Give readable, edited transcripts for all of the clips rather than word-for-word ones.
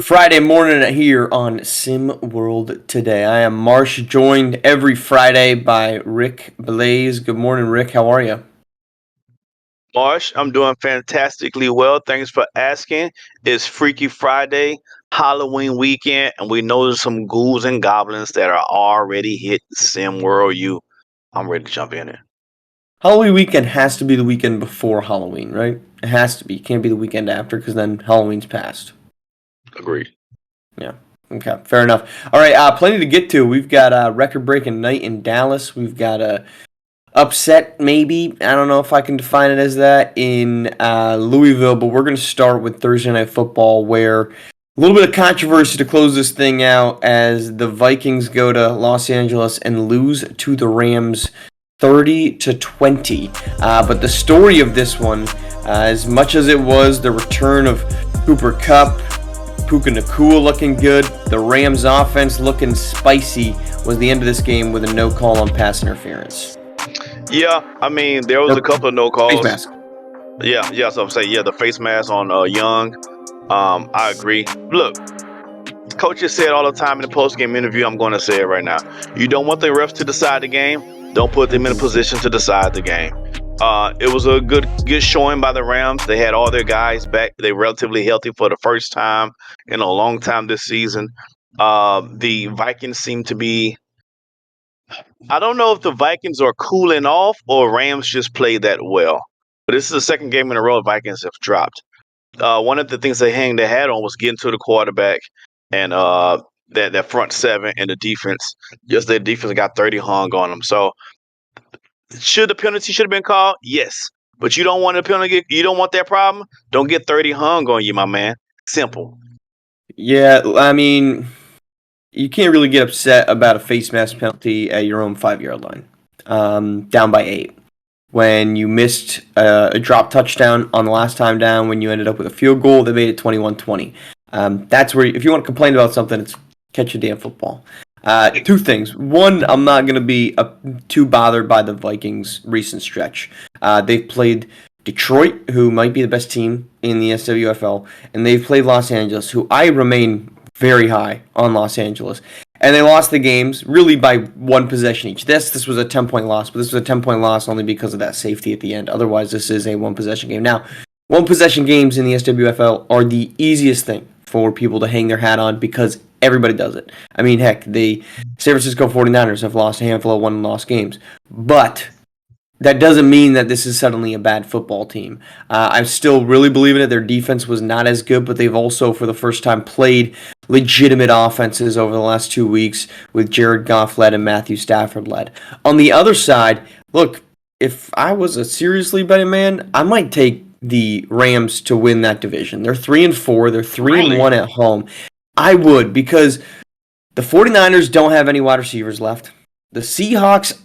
Friday morning here on SimWorld today. I am Marsh, joined every Friday by Rick Blaze. Good morning, Rick. How are you? Marsh, I'm doing fantastically well. Thanks for asking. It's Freaky Friday, Halloween weekend, and we know there's some ghouls and goblins that are already hit SimWorld U. I'm ready to jump in there. Halloween weekend has to be the weekend before Halloween, right? It has to be. It can't be the weekend after because then Halloween's passed. Agreed. Yeah. Okay, fair enough. All right, plenty to get to. We've got a record-breaking night in Dallas. We've got a upset, maybe. I don't know if I can define it as that in Louisville, but we're going to start with Thursday Night Football, where a little bit of controversy to close this thing out as the Vikings go to Los Angeles and lose to the Rams 30-20. But the story of this one, as much as it was the return of Cooper Kupp, Puka Nacua looking good, the Rams offense looking spicy, was the end of this game with a no call on pass interference. Yeah, I mean, there was a couple of no Face calls. mask. Yeah, so I'm saying, the face mask on Young. I agree. Look, coaches say it all the time in the post-game interview. I'm going to say it right now. You don't want the refs to decide the game. Don't put them in a position to decide the game. It was a good showing by the Rams. They had all their guys back. They were relatively healthy for the first time in a long time this season. The Vikings seem to be. I don't know if the Vikings are cooling off or Rams just played that well. But this is the second game in a row the Vikings have dropped. One of the things they hang their hat on was getting to the quarterback and that front seven and the defense. Just their defense got 30 hung on them. So should the penalty should have been called? Yes. But you don't want a penalty. You don't want that problem. Don't get 30 hung on you, my man. Simple. Yeah, I mean, you can't really get upset about a face mask penalty at your own 5-yard line, down by 8. When you missed a drop touchdown on the last time down, when you ended up with a field goal, they made it 21-20. That's where, if you want to complain about something, it's catch a damn football. Two things. One, I'm not going to be too bothered by the Vikings' recent stretch. They've played Detroit, who might be the best team in the SWFL, and they've played Los Angeles, who I remain very high on Los Angeles. And they lost the games really by one possession each. This was a 10-point loss, but this was a 10-point loss only because of that safety at the end. Otherwise, this is a one-possession game. Now, one-possession games in the SWFL are the easiest thing for people to hang their hat on because everybody does it. I mean, heck, the San Francisco 49ers have lost a handful of one-loss games. But that doesn't mean that this is suddenly a bad football team. I still really believe in it. Their defense was not as good, but they've also, for the first time, played legitimate offenses over the last 2 weeks with Jared Goff led and Matthew Stafford led. On the other side, look, if I was a seriously betting man, I might take the Rams to win that division. They're 3-4. They're 3-1 at home. I would, because the 49ers don't have any wide receivers left. The Seahawks,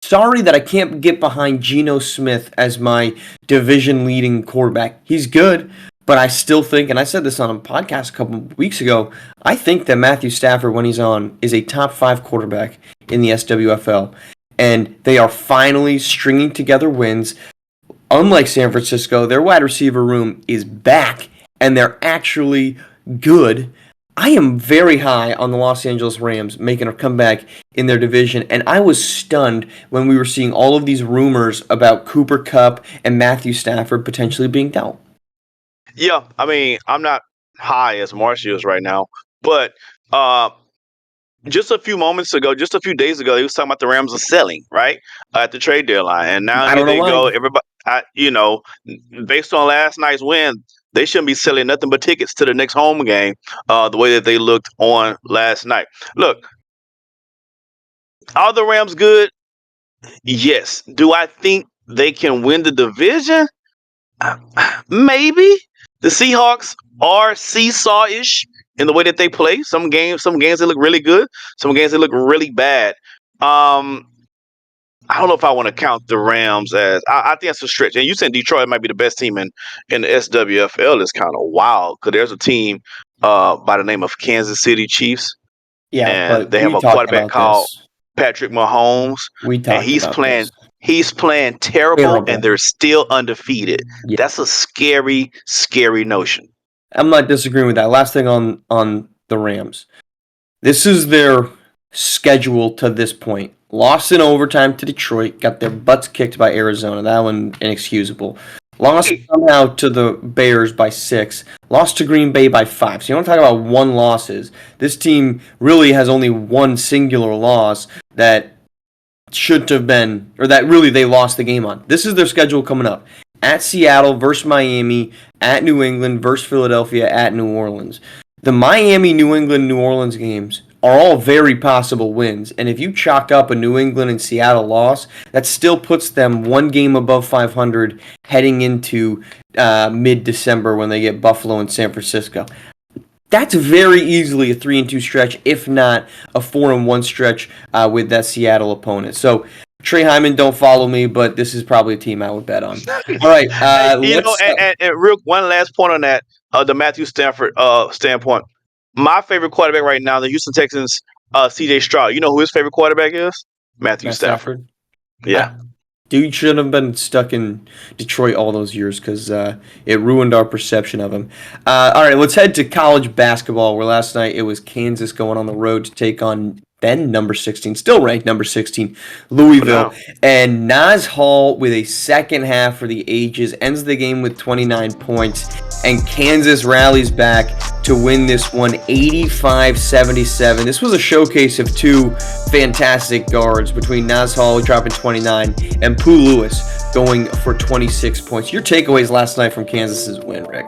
sorry that I can't get behind Geno Smith as my division-leading quarterback. He's good, but I still think, and I said this on a podcast a couple of weeks ago, I think that Matthew Stafford, when he's on, is a top 5 quarterback in the SWFL. And they are finally stringing together wins. Unlike San Francisco, their wide receiver room is back, and they're actually good. I am very high on the Los Angeles Rams making a comeback in their division, and I was stunned when we were seeing all of these rumors about Cooper Kupp and Matthew Stafford potentially being dealt. Yeah, I mean, I'm not high as Marcia is right now, but just a few moments ago, just a few days ago, he was talking about the Rams are selling, right, at the trade deadline, and now I here don't know they why. go. Everybody, based on last night's win, they shouldn't be selling nothing but tickets to the next home game. The way that they looked on last night. Look, are the Rams good? Yes. Do I think they can win the division? Maybe. The Seahawks are seesaw-ish in the way that they play. Some games they look really good. Some games they look really bad. I don't know if I want to count the Rams as. I think that's a stretch. And you said Detroit might be the best team in the SWFL. Is kind of wild because there's a team by the name of Kansas City Chiefs, Yeah, and but they have we a talked quarterback about called this. Patrick Mahomes, We and talked about this. he's playing terrible, and Terrible. they're still undefeated. Yeah. That's a scary, scary notion. I'm not disagreeing with that. Last thing on the Rams. This is their schedule to this point. Lost in overtime to Detroit, got their butts kicked by Arizona. That one inexcusable. Lost somehow to the Bears by 6. Lost to Green Bay by 5. So you want to talk about one losses. This team really has only one singular loss that shouldn't have been, or that really they lost the game on. This is their schedule coming up. At Seattle versus Miami, at New England versus Philadelphia, at New Orleans. The Miami, New England, New Orleans games are all very possible wins. And if you chalk up a New England and Seattle loss, that still puts them one game above 500 heading into mid-December when they get Buffalo and San Francisco. That's very easily a 3-2 stretch, if not a 4-1 stretch with that Seattle opponent. So Trey Hyman, don't follow me, but this is probably a team I would bet on. All right, and real one last point on that, the Matthew Stafford standpoint. My favorite quarterback right now, the Houston Texans, C.J. Stroud. You know who his favorite quarterback is? Matthew Stafford. Yeah. Dude should have been stuck in Detroit all those years because it ruined our perception of him. All right, let's head to college basketball, where last night it was Kansas going on the road to take on then number 16, still ranked number 16, Louisville. And Nas Hall, with a second half for the ages, ends the game with 29 points. And Kansas rallies back to win this one 85-77. This was a showcase of two fantastic guards between Nas Hall dropping 29 and Pooh Lewis going for 26 points. Your takeaways last night from Kansas's win, Rick?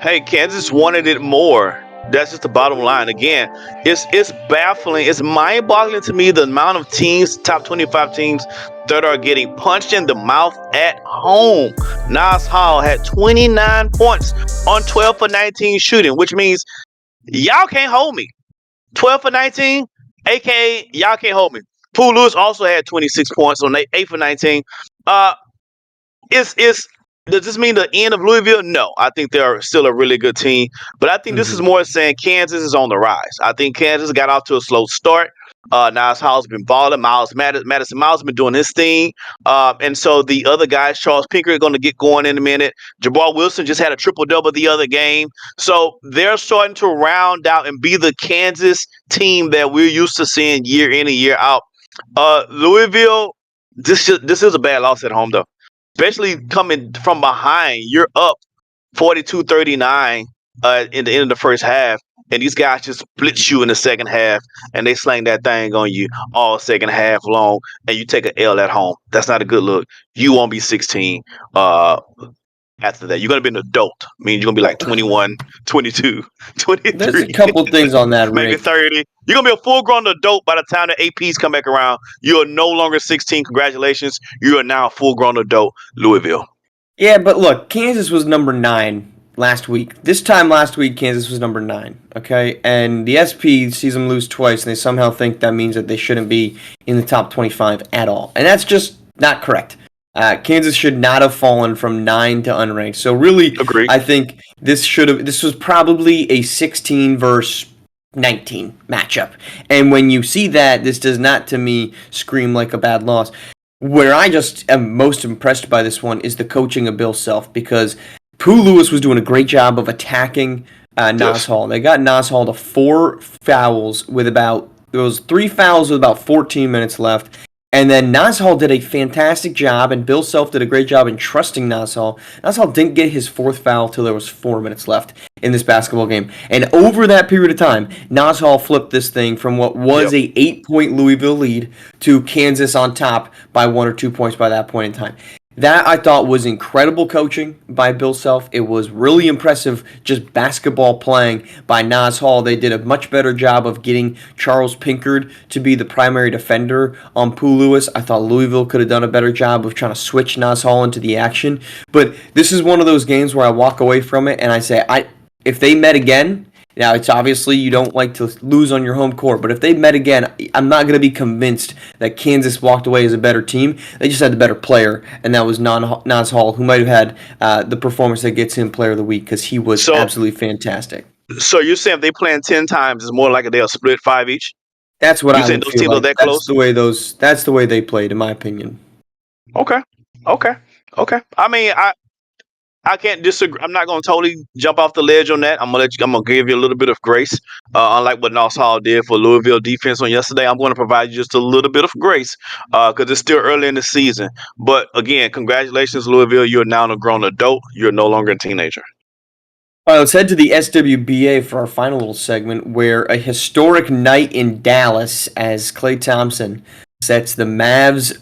Hey, Kansas wanted it more. That's just the bottom line. Again, it's baffling. It's mind-boggling to me the amount of teams, top 25 teams, that are getting punched in the mouth at home. Nas Hall had 29 points on 12 for 19 shooting, which means y'all can't hold me. 12 for 19, aka y'all can't hold me. Pooh Lewis also had 26 points on 8 for 19. Does this mean the end of Louisville? No, I think they're still a really good team. But I think this is more saying Kansas is on the rise. I think Kansas got off to a slow start. Nas Hall's been balling. Madison Miles been doing his thing. And so the other guys, Charles Pinker, are going to get going in a minute. Jabbar Wilson just had a triple-double the other game. So they're starting to round out and be the Kansas team that we're used to seeing year in and year out. Louisville, this is a bad loss at home, though. Especially coming from behind, you're up 42-39 in the end of the first half, and these guys just blitz you in the second half, and they slang that thing on you all second half long, and you take an L at home. That's not a good look. You won't be 16 after that. You're going to be an adult. I mean, you're going to be like 21, 22, 23. There's a couple things on that, maybe Rick. 30. You're going to be a full-grown adult by the time the APs come back around. You are no longer 16. Congratulations. You are now a full-grown adult, Louisville. Yeah, but look, Kansas was number 9 last week. This time last week, Kansas was number 9, okay? And the SP sees them lose twice, and they somehow think that means that they shouldn't be in the top 25 at all. And that's just not correct. Kansas should not have fallen from 9 to unranked. So really, Agreed. I think this was probably a 16 versus 19 matchup. And when you see that, this does not, to me, scream like a bad loss. Where I just am most impressed by this one is the coaching of Bill Self, because Pooh Lewis was doing a great job of attacking Nas Hall. They got Nas Hall to 4 fouls with about, there was 3 fouls with about 14 minutes left. And then Nas Hall did a fantastic job, and Bill Self did a great job in trusting Nas Hall. Nas Hall didn't get his 4th foul till there was 4 minutes left in this basketball game. And over that period of time, Nas Hall flipped this thing from what was a 8-point Louisville lead to Kansas on top by 1 or 2 points by that point in time. That, I thought, was incredible coaching by Bill Self. It was really impressive just basketball playing by Nas Hall. They did a much better job of getting Charles Pinkard to be the primary defender on Pooh Lewis. I thought Louisville could have done a better job of trying to switch Nas Hall into the action. But this is one of those games where I walk away from it and I say, if they met again, now it's obviously you don't like to lose on your home court, but if they met again, I'm not going to be convinced that Kansas walked away as a better team. They just had the better player, and that was Nas Hall, who might have had the performance that gets him Player of the Week because he was absolutely fantastic. So you're saying if they playing 10 times, it's more likely they'll split 5 each? That's what I would those feel teams like. Are that that's close? That's the way they played, in my opinion. Okay. I mean, I can't disagree. I'm not going to totally jump off the ledge on that. I'm gonna give you a little bit of grace. Unlike what Noss Hall did for Louisville defense on yesterday, I'm going to provide you just a little bit of grace because it's still early in the season. But again, congratulations, Louisville. You're now a grown adult. You're no longer a teenager. All right, let's head to the SWBA for our final little segment, where a historic night in Dallas as Klay Thompson sets the Mavs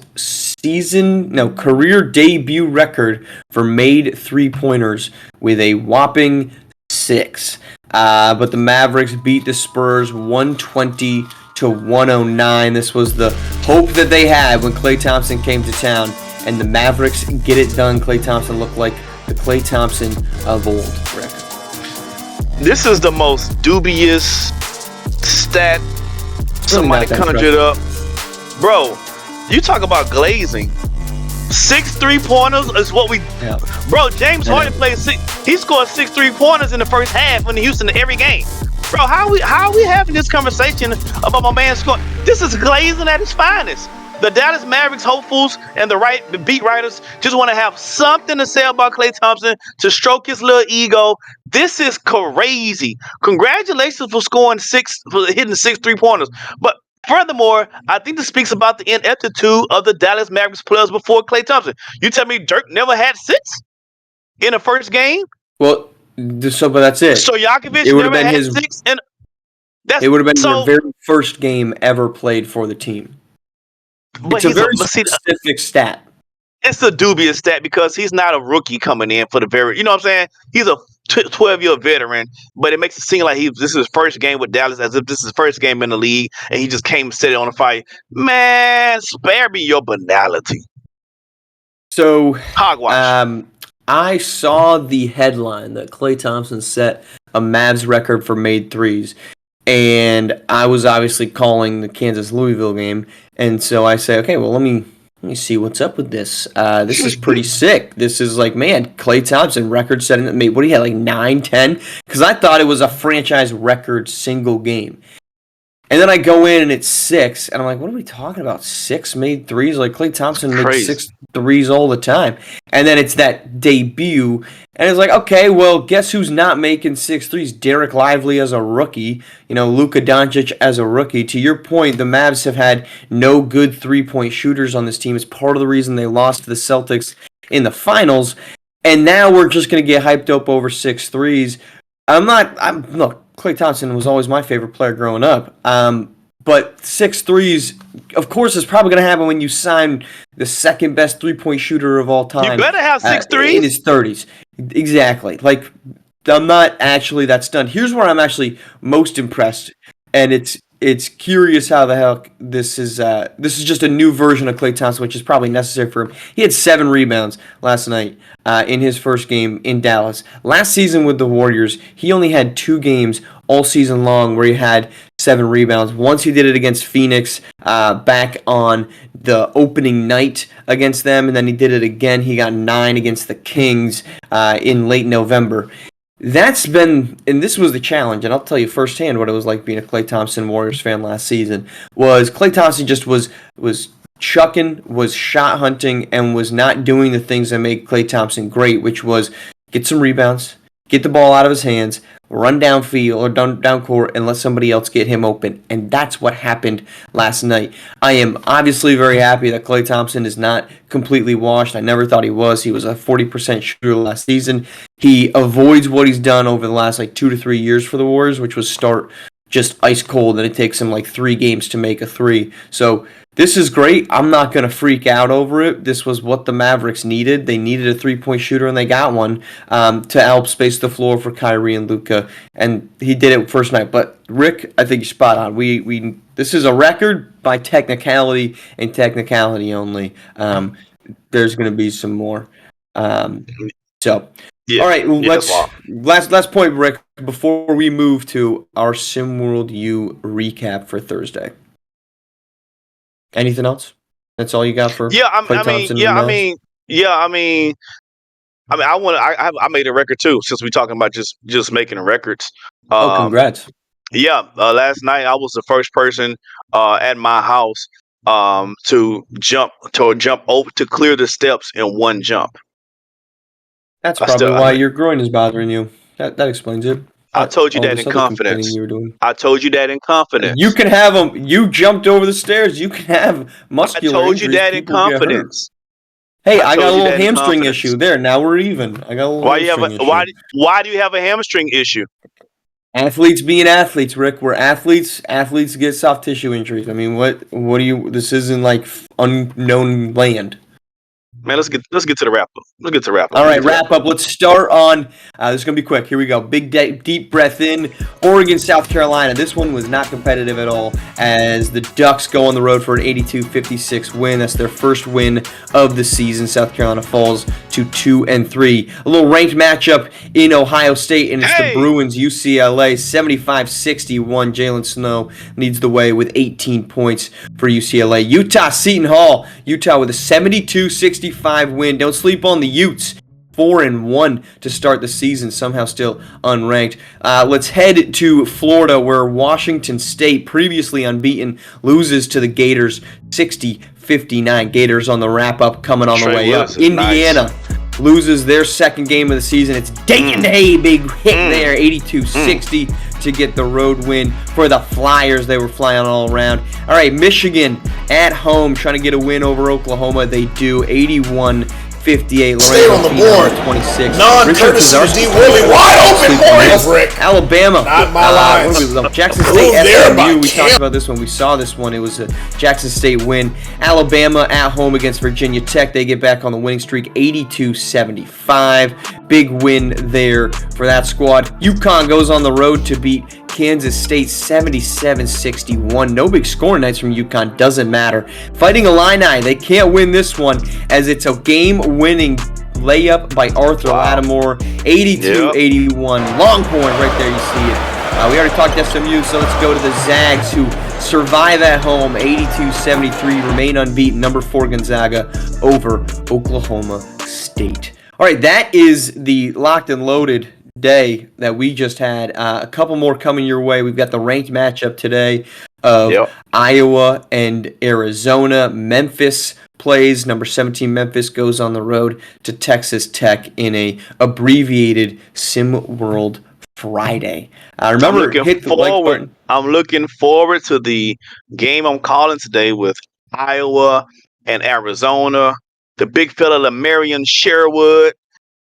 career debut record for made three-pointers with a whopping 6. But the Mavericks beat the Spurs 120 to 109. This was the hope that they had when Klay Thompson came to town, and the Mavericks get it done. Klay Thompson looked like the Klay Thompson of old, Rick. This is the most dubious stat somebody conjured up. Bro, you talk about glazing. 6 3-pointers is what we... Yeah. Bro, James Harden played 6... He scored 6 3-pointers in the first half in Houston every game. Bro, how are we having this conversation about my man scoring? This is glazing at its finest. The Dallas Mavericks hopefuls and the beat writers just want to have something to say about Klay Thompson to stroke his little ego. This is crazy. Congratulations for hitting 6 3-pointers. But furthermore, I think this speaks about the ineptitude of the Dallas Mavericks players before Klay Thompson. You tell me Dirk never had 6 in the first game? Well, but that's it. Stojakovic never had 6, and it would have been their very first game ever played for the team. But it's a very specific stat. It's a dubious stat because he's not a rookie coming in for the very, you know what I'm saying? He's a 12-year veteran, but it makes it seem like this is his first game with Dallas, as if this is his first game in the league, and he just came and set it on the fight. Man, spare me your banality. So, hogwash. I saw the headline that Klay Thompson set a Mavs record for made threes. And I was obviously calling the Kansas-Louisville game, and so I say, okay, well, let me see what's up with this. This is pretty sick. This is like, man, Klay Thompson record-setting that made, what do you have, like 9, 10? Because I thought it was a franchise record single game. And then I go in and it's 6, and I'm like, what are we talking about? 6 made threes? Like, Klay Thompson makes 6 threes all the time. And then it's that debut, and it's like, okay, well, guess who's not making 6 threes? Derek Lively as a rookie, Luka Doncic as a rookie. To your point, the Mavs have had no good three-point shooters on this team. It's part of the reason they lost to the Celtics in the finals, and now we're just going to get hyped up over 6 threes. Look, Klay Thompson was always my favorite player growing up. But 6 threes, of course, is probably going to happen when you sign the second best three-point shooter of all time. You better have 6 threes. In his 30s. Exactly. Like, I'm not actually that stunned. Here's where I'm actually most impressed, and it's curious how the hell this is just a new version of Klay Thompson, which is probably necessary for him. He had 7 rebounds last night in his first game in Dallas. Last season with the Warriors, he only had 2 games all season long where he had 7 rebounds. Once he did it against Phoenix back on the opening night against them, and then he did it again. He got 9 against the Kings in late November. That's been, and this was the challenge, and I'll tell you firsthand what it was like being a Klay Thompson Warriors fan last season, was Klay Thompson just was chucking, was shot hunting, and was not doing the things that make Klay Thompson great, which was get some rebounds, get the ball out of his hands, run downfield or down court, and let somebody else get him open. And that's what happened last night. I am obviously very happy that Klay Thompson is not completely washed. I never thought he was. He was a 40% shooter last season. He avoids what he's done over the last 2 to 3 years for the Warriors, which was start just ice cold, and it takes him 3 games to make a 3. So this is great. I'm not going to freak out over it. This was what the Mavericks needed. They needed a 3-point shooter, and they got one to help space the floor for Kyrie and Luka, and he did it first night. But Rick, I think you're spot on. We this is a record by technicality and technicality only. There's going to be some more. Yeah, all right, last point, Rick, before we move to our SimWorld U recap for Thursday. Anything else? That's all you got for Klay Thompson? I made a record too, since we're talking about just making records. Congrats. Last night I was the first person at my house to jump over to clear the steps in one jump. That's I probably still, why your groin is bothering you. That explains it. I told you All that in this other complaining confidence. you were doing. I told you that in You confidence. can have them. You jumped over the stairs. You can have I muscular told you injuries. that in People get hurt. confidence. Hey, I I got a told you little that in hamstring confidence. issue. There, now we're even. I got a little Why you have a hamstring issue. why do you have a hamstring issue? Athletes being athletes, Rick. We're athletes. Athletes get soft tissue injuries. I mean, what do you? This isn't like unknown land. Man, let's get to the wrap up. Let's get to the wrap up. All Let's right, get to the wrap wrap up. Let's start on. This is going to be quick. Here we go. Big, deep breath in. Oregon, South Carolina. This one was not competitive at all as the Ducks go on the road for an 82-56 win. That's their first win of the season. South Carolina falls to 2-3. A little ranked matchup in Ohio State, and it's the Bruins UCLA 75-61. Jalen Snow leads the way with 18 points for UCLA. Utah, Seton Hall. Utah with a 72-65 win. Don't sleep on the Utes. 4-1 to start the season, somehow still unranked. Let's head to Florida, where Washington State, previously unbeaten, loses to the Gators 60-59. Gators on the wrap-up, coming on the way up. Indiana loses their second game of the season. It's Day, big hit there, 82-60 to get the road win for the Flyers. They were flying all around. All right, Michigan at home trying to get a win over Oklahoma. They do 81-58. Stay on the board. 26. Non-courtesy to D. Willie. Wide open points, Rick. Alabama. Not my lines. Jackson Ooh, State there by SMU. We Cam. talked about this one. We saw this one. It was a Jackson State win. Alabama at home against Virginia Tech. They get back on the winning streak, 82-75. Big win there for that squad. UConn goes on the road to beat Kansas State 77-61. No big scoring nights from UConn. Doesn't matter. Fighting Illini. They can't win this one as it's a game-winning layup by Arthur Lattimore. 82-81. Long point right there. You see it. We already talked SMU, so let's go to the Zags, who survive at home. 82-73. Remain unbeaten. Number 4 Gonzaga over Oklahoma State. All right, that is the locked and loaded day that we just had. A couple more coming your way. We've got the ranked matchup today of Iowa and Arizona. Memphis plays. Number 17 Memphis goes on the road to Texas Tech in a abbreviated SimWorld Friday. Remember, hit the like button. I'm looking forward to the game I'm calling today with Iowa and Arizona. The big fella, Lamarion Sherwood,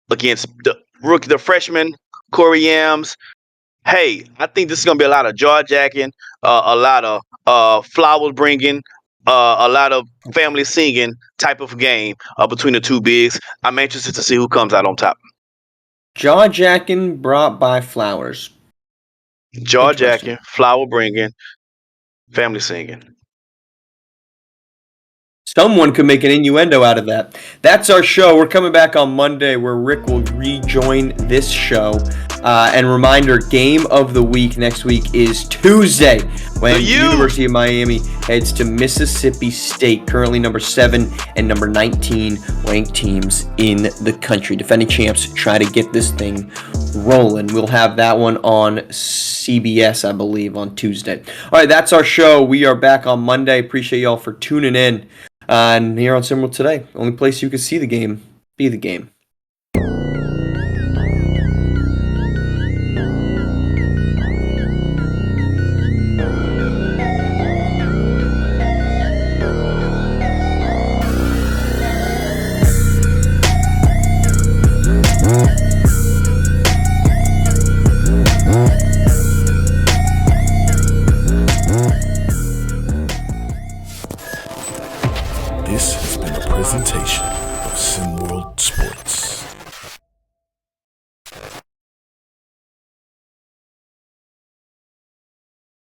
against the freshman Corey Yams. Hey, I think this is gonna be a lot of jaw jacking, a lot of flowers bringing, a lot of family singing type of game between the two bigs. I'm anxious to see who comes out on top. Jaw jacking brought by flowers. Jaw jacking, flower bringing, family singing. Someone could make an innuendo out of that. That's our show. We're coming back on Monday where Rick will rejoin this show. And reminder, game of the week next week is Tuesday when University of Miami heads to Mississippi State, currently number 7 and number 19 ranked teams in the country. Defending champs try to get this thing rolling. We'll have that one on CBS, I believe, on Tuesday. All right, that's our show. We are back on Monday. Appreciate y'all for tuning in. And here on SimWorld today, only place you can see the game, be the game.